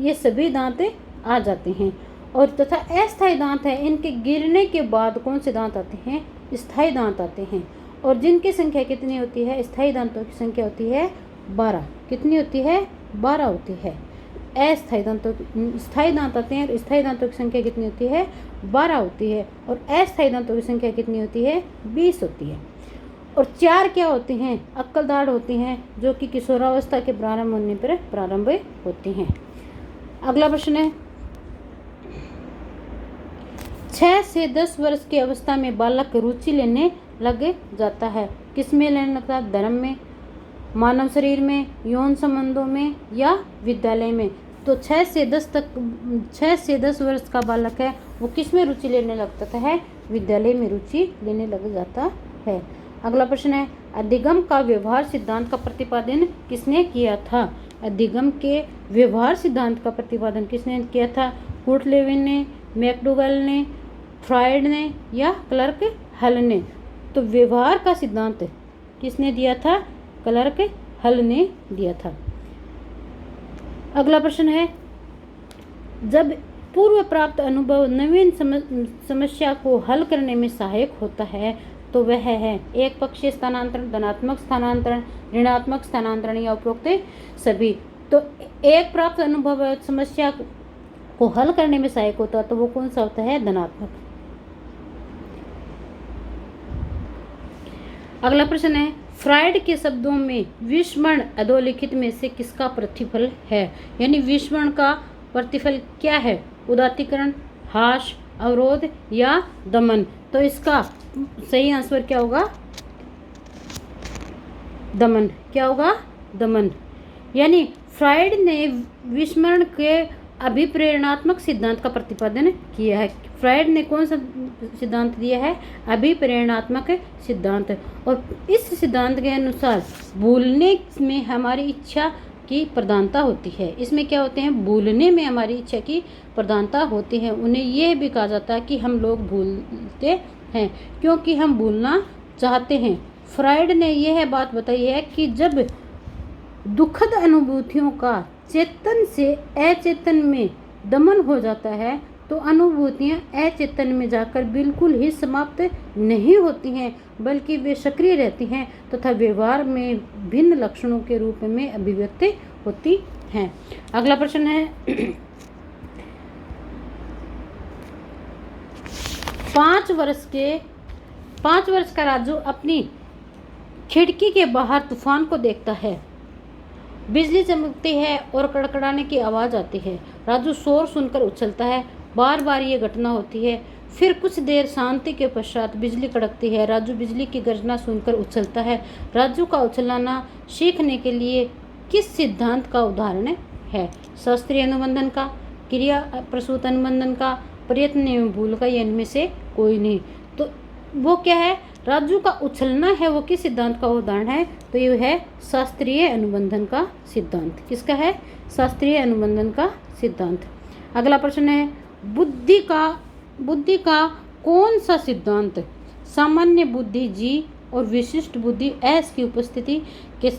ये सभी दांत आ जाते हैं। और तथा अस्थायी दांत है, इनके गिरने के बाद कौन से दांत आते हैं? स्थायी दांत आते हैं। और जिनकी संख्या कितनी होती है? स्थायी दांतों की संख्या होती है 12। कितनी होती है? 12 होती है। अस्थायी दांतों स्थायी दांत आते हैं और स्थायी दांतों की संख्या कितनी होती है 12 होती है और अस्थायी दांतों की संख्या कितनी होती है 20 होती है। और 4 क्या होते हैं अक्कल दाढ़ होती हैं जो कि किशोरावस्था के प्रारंभ होने पर प्रारंभ होती हैं। अगला प्रश्न है 6 से 10 वर्ष की अवस्था में बालक रुचि लेने लग जाता है। किस में लेने लगता है? धर्म में, मानव शरीर में, यौन संबंधों में या विद्यालय में। तो 6 से 10 वर्ष का बालक है वो किस में रुचि लेने लगता है? विद्यालय में रुचि लेने लग जाता है। अगला प्रश्न है अधिगम का व्यवहार सिद्धांत का प्रतिपादन किसने किया था? अधिगम के व्यवहार सिद्धांत का प्रतिपादन किसने किया था? हुर्टलेविन ने, मैकडूगल ने, फ्रायड ने या क्लर्क हल ने? तो व्यवहार का सिद्धांत किसने दिया था? क्लर्क हल ने दिया था। अगला प्रश्न है जब पूर्व प्राप्त अनुभव नवीन समस्या को हल करने में सहायक होता है तो वह है एक पक्षीय स्थानांतरण, धनात्मक स्थानांतरण, ऋणात्मक स्थानांतरण या उपरोक्त सभी। तो एक प्राप्त अनुभव समस्या को हल करने में सहायक होता है तो वो कौन सा होता है? धनात्मक। अगला प्रश्न है फ्रायड के शब्दों में विस्मरण अधोलिखित में से किसका प्रतिफल है? यानी विस्मरण का प्रतिफल क्या है? उदात्तीकरण, हास, अवरोध या दमन। तो इसका सही आंसर क्या होगा? दमन। क्या होगा? दमन। यानी फ्रायड ने विस्मरण के अभिप्रेरणात्मक सिद्धांत का प्रतिपादन किया है। फ्रायड ने कौन सा सिद्धांत दिया है? अभिप्रेरणात्मक सिद्धांत। और इस सिद्धांत के अनुसार भूलने में हमारी इच्छा की प्रधानता होती है। इसमें क्या होते हैं? भूलने में हमारी इच्छा की प्रधानता होती है। उन्हें यह भी कहा जाता है कि हम लोग भूलते हैं क्योंकि हम भूलना चाहते हैं। फ्रायड ने यह बात बताई है कि जब दुखद अनुभूतियों का चेतन से अचेतन में दमन हो जाता है तो अनुभूतियाँ अचेतन में जाकर बिल्कुल ही समाप्त नहीं होती हैं बल्कि वे सक्रिय रहती हैं तथा व्यवहार में भिन्न लक्षणों के रूप में अभिव्यक्त होती हैं। अगला प्रश्न है 5 वर्ष का राजू अपनी खिड़की के बाहर तूफान को देखता है। बिजली चमकती है और कड़कड़ाने की आवाज़ आती है। राजू शोर सुनकर उछलता है। बार बार ये घटना होती है। फिर कुछ देर शांति के पश्चात बिजली कड़कती है। राजू बिजली की गर्जना सुनकर उछलता है। राजू का उछलना सीखने के लिए किस सिद्धांत का उदाहरण है? शास्त्रीय अनुबंधन का, क्रिया प्रसूत अनुबंधन का, प्रयत्न एवं भूल का, या इनमें से कोई नहीं। तो वो क्या है? राजू का उछलना है वो किस सिद्धांत का उदाहरण है? तो ये है शास्त्रीय अनुबंधन का सिद्धांत। किसका है? शास्त्रीय अनुबंधन का सिद्धांत। अगला प्रश्न है बुद्धि का कौन सा सिद्धांत सामान्य बुद्धि जी और विशिष्ट बुद्धि एस की उपस्थिति के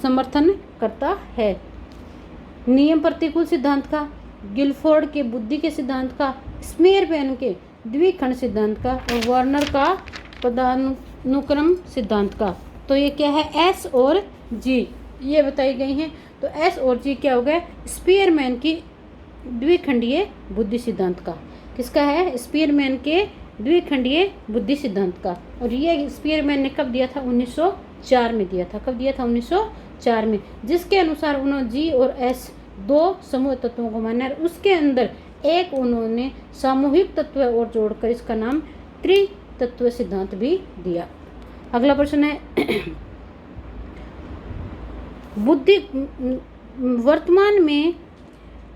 समर्थन करता है? नियम प्रतिकूल सिद्धांत का, गिलफोर्ड के बुद्धि के सिद्धांत का, स्मेयरमैन के द्विखंड सिद्धांत का और वार्नर का पदानुक्रम सिद्धांत का। तो ये क्या है? एस और जी ये बताई गई हैं। तो एस और जी क्या हो गया? स्पीयरमैन की द्विखंडीय बुद्धि सिद्धांत का। किसका है? स्पीयरमैन के द्विखंडीय बुद्धि सिद्धांत का। और ये स्पीयरमैन ने कब दिया था? 1904 में दिया था। कब दिया था? 1904 में। जिसके अनुसार उन्होंने जी और एस दो समूह तत्वों को माना और उसके अंदर एक उन्होंने सामूहिक तत्व और जोड़कर इसका नाम त्रितत्व सिद्धांत भी दिया। अगला प्रश्न है बुद्धि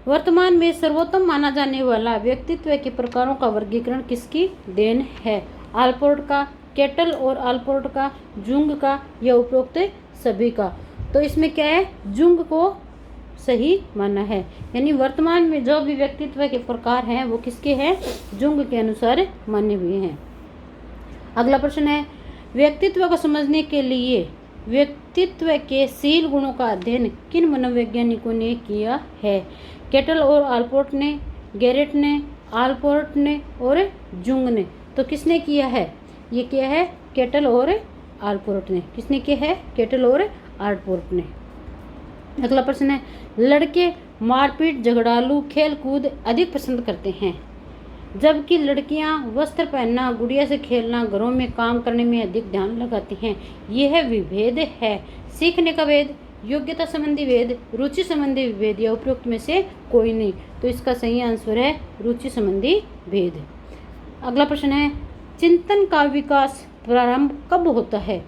वर्तमान में सर्वोत्तम माना जाने वाला व्यक्तित्व के प्रकारों का वर्गीकरण किसकी देन है? आलपोर्ट का, केटल और आलपोर्ट का, जुंग का या उपरोक्त सभी का? तो इसमें क्या है? जुंग को सही माना है। यानी वर्तमान में जो भी व्यक्तित्व के प्रकार हैं वो किसके हैं? जुंग के अनुसार माने हुए हैं। अगला प्रश्न है व्यक्तित्व को समझने के लिए व्यक्तित्व के शील गुणों का अध्ययन किन मनोवैज्ञानिकों ने किया है? केटल और आलपोर्ट ने, गैरेट ने, आलपोर्ट ने और जुंग ने। तो किसने किया है? ये किया है केटल और आलपोर्ट ने। किसने किया है? केटल और आलपोर्ट ने। अगला प्रश्न है लड़के मारपीट, झगड़ालू खेल कूद अधिक पसंद करते हैं, जबकि लड़कियां वस्त्र पहनना, गुड़िया से खेलना, घरों में काम करने में अधिक ध्यान लगाती हैं। यह विभेद है। सीखने का भेद, योग्यता संबंधी भेद, रुचि संबंधी भेद या उपयुक्त में से कोई नहीं। तो इसका सही आंसर है रुचि संबंधी भेद। अगला प्रश्न है, चिंतन का विकास प्रारंभ कब होता है?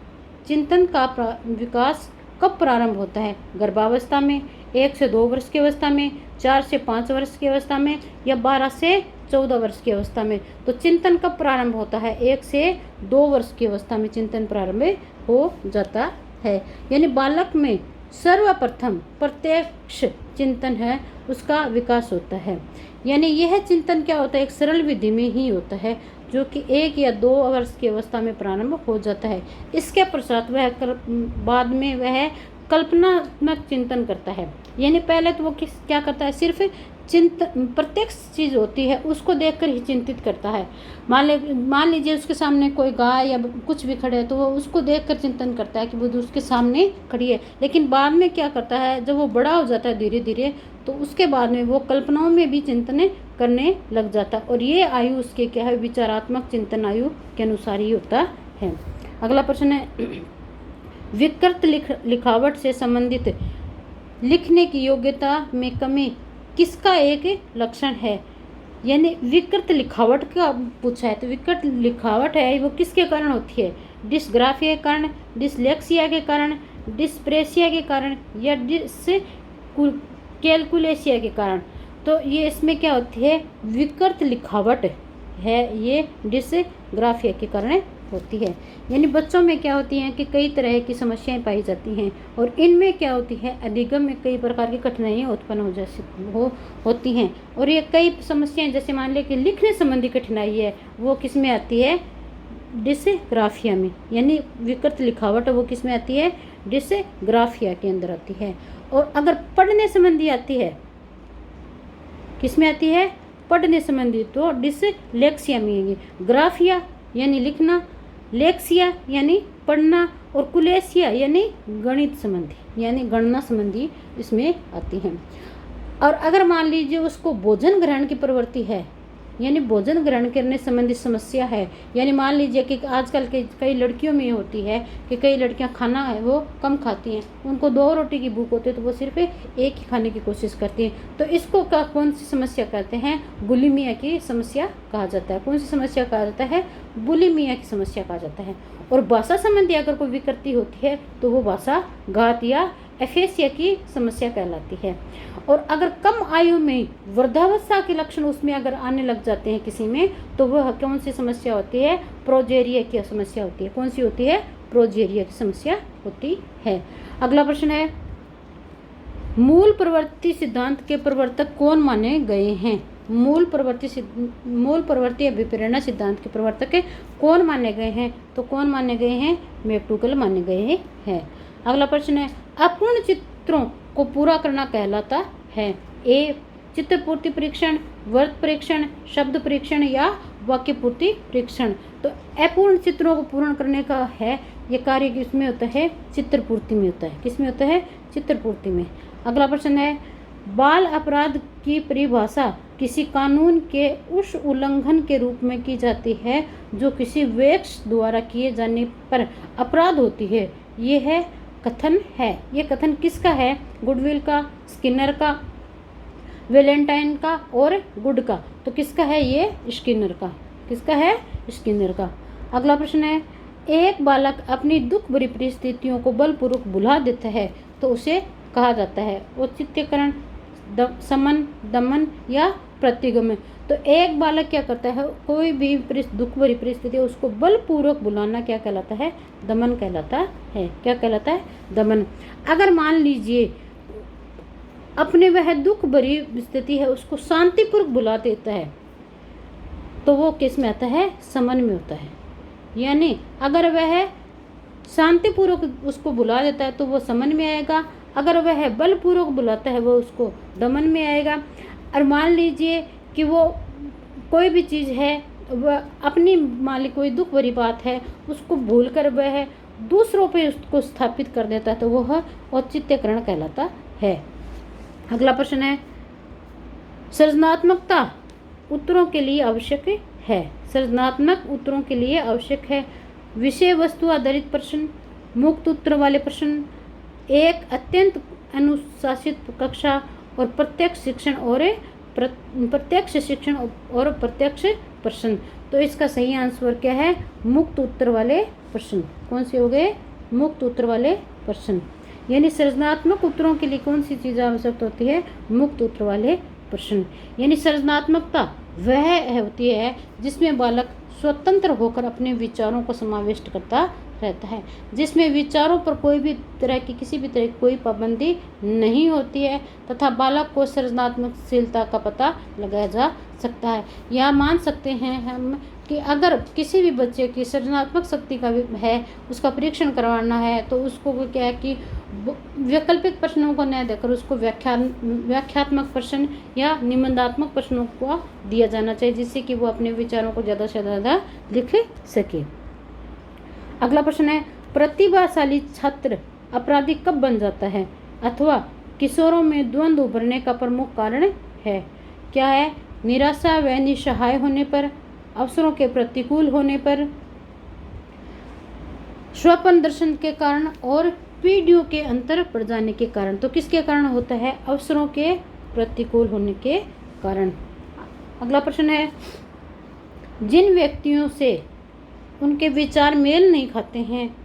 चिंतन का विकास कब प्रारंभ होता है? गर्भावस्था में, 1 से 2 वर्ष की अवस्था में, 4 से 5 वर्ष की अवस्था में या 12 से 14 वर्ष की अवस्था में? तो चिंतन कब प्रारंभ होता है? 1 से 2 वर्ष की अवस्था में चिंतन प्रारंभ हो जाता है। यानी बालक में सर्वप्रथम प्रत्यक्ष चिंतन है उसका विकास होता है। यानी यह चिंतन क्या होता है? एक सरल विधि में ही होता है, जो कि 1 या 2 वर्ष की अवस्था में प्रारंभ हो जाता है। इसके पश्चात वह बाद में वह कल्पनात्मक चिंतन करता है। यानी पहले तो वो क्या करता है? सिर्फ चिंतन, प्रत्यक्ष चीज होती है उसको देखकर ही चिंतित करता है। मान लीजिए उसके सामने कोई गाय या कुछ भी खड़े है तो वो उसको देखकर चिंतन करता है कि वो उसके सामने खड़ी है। लेकिन बाद में क्या करता है? जब वो बड़ा हो जाता है धीरे धीरे, तो उसके बाद में वो कल्पनाओं में भी चिंतन करने लग जाता है। और ये आयु उसके क्या है? विचारात्मक चिंतन आयु के अनुसार ही होता है। अगला प्रश्न है, विकृत लिखावट से संबंधित लिखने की योग्यता में कमी किसका एक लक्षण है? यानी विकृत लिखावट का पूछा है, तो विकृत लिखावट है वो किसके कारण होती है? डिस्ग्राफिया के कारण, डिसलेक्सिया के कारण, डिस्प्रेसिया के कारण या कैलकुलेसिया के कारण? तो ये इसमें क्या होती है? विकृत लिखावट है, ये डिसग्राफिया के कारण होती है। यानी बच्चों में क्या होती है कि कई तरह की समस्याएं पाई जाती हैं और इनमें क्या होती है? अधिगम में कई प्रकार की कठिनाइयां उत्पन्न होती हैं। और ये कई समस्याएं, जैसे मान लिया कि लिखने संबंधी कठिनाई है, वो किस में आती है? डिसग्राफिया में। यानी विकृत लिखावट वो किस में आती है? डिसग्राफिया के अंदर आती है। और अगर पढ़ने संबंधी आती है, किस में आती है? पढ़ने संबंधी, तो डिसलेक्सिया में आएगी। ग्राफिया यानी लिखना, लेक्सिया यानी पढ़ना, और कुलेसिया यानी गणित संबंधी यानी गणना संबंधी इसमें आती हैं। और अगर मान लीजिए उसको भोजन ग्रहण की प्रवृत्ति है, यानी भोजन ग्रहण करने संबंधी समस्या है, यानी मान लीजिए कि आजकल के कई लड़कियों में होती है कि कई लड़कियां खाना है वो कम खाती हैं, उनको 2 रोटी की भूख होती है तो वो सिर्फ एक ही खाने की कोशिश करती हैं। तो इसको कौन सी समस्या कहते हैं? बुलिमिया की समस्या कहा जाता है। कौन सी समस्या कहा जाता है? बुलिमिया की समस्या कहा जाता है। और भाषा संबंधी अगर कोई विकृति होती है तो वो भाषा घात या एफेसिया की समस्या कहलाती है। और अगर कम आयु में वृद्धावस्था के लक्षण उसमें अगर आने लग जाते हैं किसी में, तो वह कौन सी समस्या होती है? प्रोजेरिया की समस्या होती है। कौन सी होती है? प्रोजेरिया की समस्या होती है। अगला प्रश्न है, मूल प्रवृत्ति सिद्धांत के प्रवर्तक कौन माने गए हैं? मूल प्रवृत्ति अभिप्रेरणा सिद्धांत के प्रवर्तक कौन माने गए हैं? तो कौन माने गए हैं? मैक्डूगल माने गए हैं। अगला प्रश्न है, अपूर्ण चित्रों को पूरा करना कहलाता है? ए चित्रपूर्ति परीक्षण, वर्त परीक्षण, शब्द परीक्षण या वाक्य पूर्ति परीक्षण? तो अपूर्ण चित्रों को पूर्ण करने का है ये कार्य किसमें होता है? चित्रपूर्ति में होता है। किसमें होता है? चित्रपूर्ति में। अगला प्रश्न है, बाल अपराध की परिभाषा किसी कानून के उस उल्लंघन के रूप में की जाती है जो किसी व्यक्ति द्वारा किए जाने पर अपराध होती है। ये है कथन है। ये कथन किसका है? गुडविल का, स्किनर का, वेलेंटाइन का और गुड का। तो किसका है? ये स्किनर का। किसका है? स्किनर का। अगला प्रश्न है, एक बालक अपनी दुख भरी परिस्थितियों को बलपूर्वक भुला देता है तो उसे कहा जाता है औचित्यकरण, समन, दमन या प्रतिगमन? तो एक बालक क्या करता है? कोई भी दुख भरी परिस्थिति है उसको बलपूर्वक बुलाना क्या कहलाता है? दमन कहलाता है। क्या कहलाता है? दमन। अगर मान लीजिए अपने वह दुख भरी स्थिति है उसको शांतिपूर्वक बुला देता है तो वो किस में आता है? समन में होता है। यानी अगर वह शांतिपूर्वक उसको बुला देता है तो वो समन में आएगा, अगर वह बलपूर्वक बुलाता है वो उसको दमन में आएगा। और मान लीजिए कि वो कोई भी चीज़ है, वह अपनी मालिक कोई दुख भरी बात है उसको भूल कर वह दूसरों पे उसको स्थापित कर देता है तो वह औचित्यकरण कहलाता है। अगला प्रश्न है, सृजनात्मकता उत्तरों के लिए आवश्यक है। सृजनात्मक उत्तरों के लिए आवश्यक है विषय वस्तु आधारित प्रश्न, मुक्त उत्तर वाले प्रश्न, एक अत्यंत अनुशासित कक्षा और प्रत्यक्ष शिक्षण और प्रत्यक्ष प्रश्न। तो इसका सही आंसर क्या है? मुक्त उत्तर वाले प्रश्न। कौन से हो गए? मुक्त उत्तर वाले प्रश्न। यानी सृजनात्मक उत्तरों के लिए कौन सी चीज़ आवश्यक होती है? मुक्त उत्तर वाले प्रश्न। यानी सृजनात्मकता वह होती है जिसमें बालक स्वतंत्र होकर अपने विचारों को समाविष्ट करता रहता है, जिसमें विचारों पर कोई भी तरह की किसी भी तरह की कोई पाबंदी नहीं होती है तथा बालक को सृजनात्मकशीलता का पता लगाया जा सकता है। यह मान सकते हैं हम कि अगर किसी भी बच्चे की सृजनात्मक शक्ति का है, उसका परीक्षण करवाना है, तो उसको क्या है कि वैकल्पिक प्रश्नों को न देकर उसको व्याख्यात्मक प्रश्न या निबंधात्मक प्रश्नों को दिया जाना चाहिए, जिससे कि वो अपने विचारों को ज़्यादा से ज़्यादा लिख सके। अगला प्रश्न है, प्रतिभाशाली छात्र अपराधी कब बन जाता है अथवा किशोरों में द्वंद्व उभरने का प्रमुख कारण है? क्या है? निराशा व निस्सहाय होने पर, अवसरों के प्रतिकूल होने पर, स्वप्न दर्शन के कारण और पीढ़ियों के अंतर पड़ जाने के कारण। तो किसके कारण होता है? अवसरों के प्रतिकूल होने के कारण। अगला प्रश्न है, जिन व्यक्तियों से उनके विचार मेल नहीं खाते हैं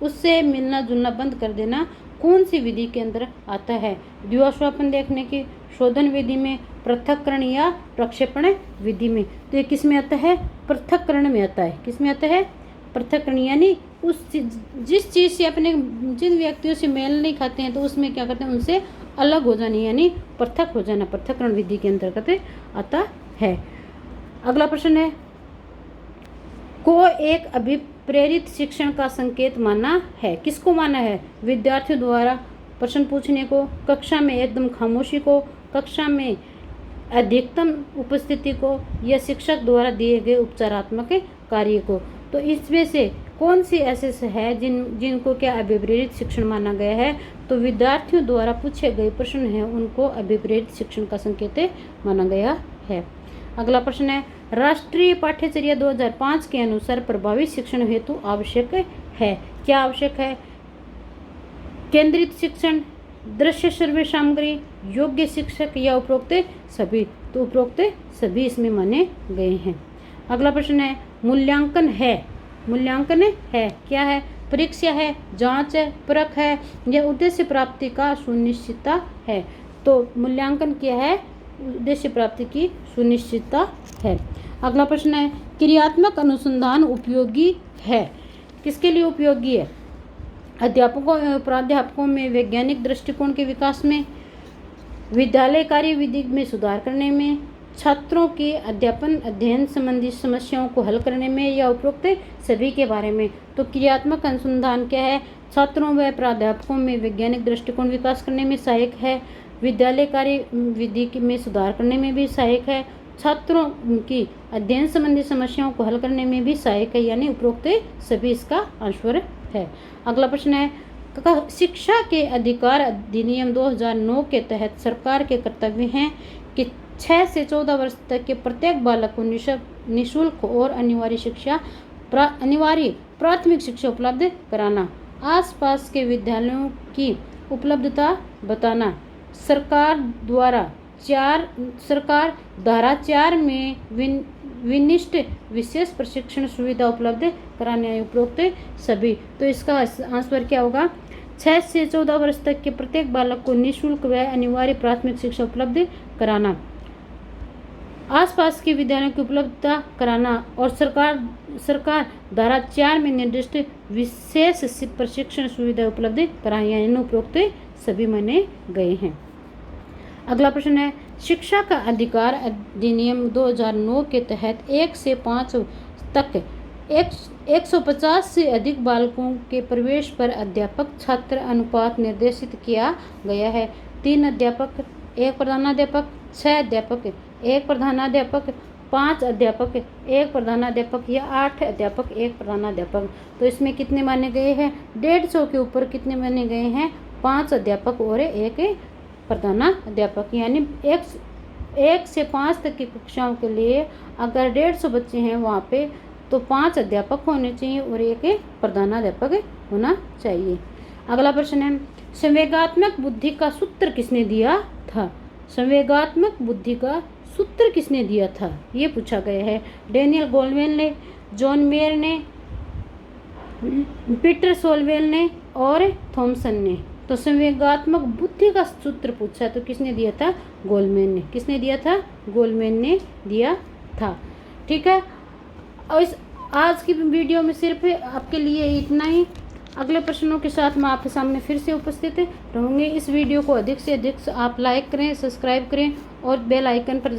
उससे मिलना जुलना बंद कर देना कौन सी विधि के अंदर आता है? द्विस्वप्न देखने की शोधन विधि में, पृथक्करण या प्रक्षेपण विधि में। तो ये किस में आता है? पृथक्करण में आता है। किस में आता है? पृथक्करण। यानी जिस चीज़ से अपने जिन व्यक्तियों से मेल नहीं खाते हैं तो उसमें क्या करते हैं? उनसे अलग हो जाना, यानी पृथक हो जाना, पृथक्करण विधि के अंतर्गत आता है। अगला प्रश्न है, को एक अभिप्रेरित शिक्षण का संकेत माना है। किसको माना है? विद्यार्थियों द्वारा प्रश्न पूछने को, कक्षा में एकदम खामोशी को, कक्षा में अधिकतम उपस्थिति को, या शिक्षक द्वारा दिए गए उपचारात्मक कार्य को। तो इसमें से कौन सी ऐसे है जिनको क्या अभिप्रेरित शिक्षण माना गया है? तो विद्यार्थियों द्वारा पूछे गए प्रश्न हैं उनको अभिप्रेरित शिक्षण का संकेत माना गया है। अगला प्रश्न है, राष्ट्रीय पाठ्यचर्या 2005 के अनुसार प्रभावी शिक्षण हेतु आवश्यक है। क्या आवश्यक है? केंद्रित शिक्षण, दृश्य श्रव्य सामग्री, योग्य शिक्षक या उपरोक्त सभी। तो उपरोक्त सभी इसमें माने गए हैं। अगला प्रश्न है, मूल्यांकन है। मूल्यांकन है क्या है? परीक्षा है, जांच है, परख है, या उद्देश्य प्राप्ति का सुनिश्चितता है। तो मूल्यांकन क्या है? उद्देश्य प्राप्ति की सुनिश्चितता है। अगला प्रश्न है, क्रियात्मक अनुसंधान उपयोगी है। किसके लिए उपयोगी है? अध्यापकों एवं प्राध्यापकों में वैज्ञानिक दृष्टिकोण के विकास में, विद्यालय कार्यविधि में सुधार करने में, छात्रों के अध्यापन अध्ययन संबंधी समस्याओं को हल करने में, या उपरोक्त सभी के बारे में। तो क्रियात्मक अनुसंधान क्या है? छात्रों व प्राध्यापकों में वैज्ञानिक दृष्टिकोण विकास करने में सहायक है, विद्यालय कार्य विधि में सुधार करने में भी सहायक है, छात्रों की अध्ययन संबंधी समस्याओं को हल करने में भी सहायक है, यानी उपरोक्त सभी इसका आंसर है। अगला प्रश्न है, शिक्षा के अधिकार अधिनियम 2009 के तहत सरकार के कर्तव्य हैं कि 6 से 14 वर्ष तक के प्रत्येक बालक को निःशुल्क और अनिवार्य प्राथमिक शिक्षा उपलब्ध कराना, आसपास के विद्यालयों की उपलब्धता बताना, सरकार धारा 4 में विनिष्ट विशेष प्रशिक्षण सुविधा उपलब्ध कराने, उपरोक्त सभी। तो इसका आंसर क्या होगा? 6 से 14 वर्ष तक के प्रत्येक बालक को निःशुल्क व अनिवार्य प्राथमिक शिक्षा उपलब्ध कराना, आसपास के विद्यालयों की उपलब्धता कराना, और सरकार धारा 4 में निर्दिष्ट विशेष प्रशिक्षण सुविधा उपलब्ध कराना, यानी उपरोक्त सभी माने गए हैं। अगला प्रश्न है, शिक्षा का अधिकार अधिनियम 2009 के तहत 1 से 5 तक 150 से अधिक बालकों के प्रवेश पर अध्यापक छात्र अनुपात निर्देशित किया गया है। 3 अध्यापक 1 प्रधानाध्यापक, 6 अध्यापक 1 प्रधानाध्यापक, 5 अध्यापक 1 प्रधानाध्यापक, या 8 अध्यापक 1 प्रधानाध्यापक। तो इसमें कितने माने गए हैं? 150 के ऊपर कितने माने गए हैं? 5 अध्यापक और 1 प्रधानाध्यापक। यानी 1 से 5 तक की कक्षाओं के लिए अगर 150 बच्चे हैं वहाँ पे तो 5 अध्यापक होने चाहिए और 1 प्रधानाध्यापक होना चाहिए। अगला प्रश्न है, संवेगात्मक बुद्धि का सूत्र किसने दिया था? संवेगात्मक बुद्धि का सूत्र किसने दिया था, ये पूछा गया है। डेनियल गोलमेन ने, जॉन मेयर ने, पीटर सोलवेल ने और थॉमसन ने। तो संवेगात्मक बुद्धि का सूत्र पूछा तो किसने दिया था? गोलमेन ने। किसने दिया था? गोलमेन ने दिया था। ठीक है, और इस आज की वीडियो में सिर्फ आपके लिए इतना ही। अगले प्रश्नों के साथ मैं आपके सामने फिर से उपस्थित रहूँगी। इस वीडियो को अधिक से अधिक आप लाइक करें, सब्सक्राइब करें और बेल आइकन पर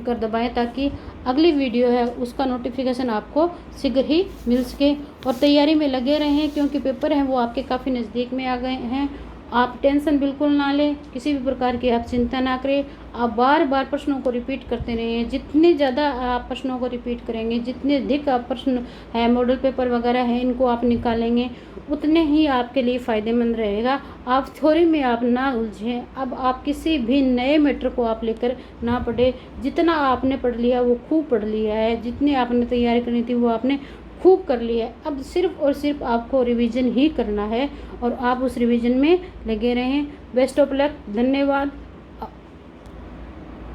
कर दबाएं ताकि अगली वीडियो है उसका नोटिफिकेशन आपको शीघ्र ही मिल सके। और तैयारी में लगे रहें क्योंकि पेपर हैं वो आपके काफ़ी नज़दीक में आ गए हैं। आप टेंशन बिल्कुल ना लें, किसी भी प्रकार की आप चिंता ना करें। आप बार बार प्रश्नों को रिपीट करते रहें। जितने ज़्यादा आप प्रश्नों को रिपीट करेंगे, जितने अधिक आप प्रश्न है, मॉडल पेपर वगैरह है, इनको आप निकालेंगे, उतने ही आपके लिए फ़ायदेमंद रहेगा। आप थ्योरी में आप ना उलझें। अब आप किसी भी नए मैटर को आप लेकर ना पढ़े। जितना आपने पढ़ लिया वो खूब पढ़ लिया है, जितनी आपने तैयारी करनी थी वो आपने खूब कर लिया है। अब सिर्फ और सिर्फ आपको रिवीजन ही करना है और आप उस रिवीजन में लगे रहें। Best of luck. धन्यवाद।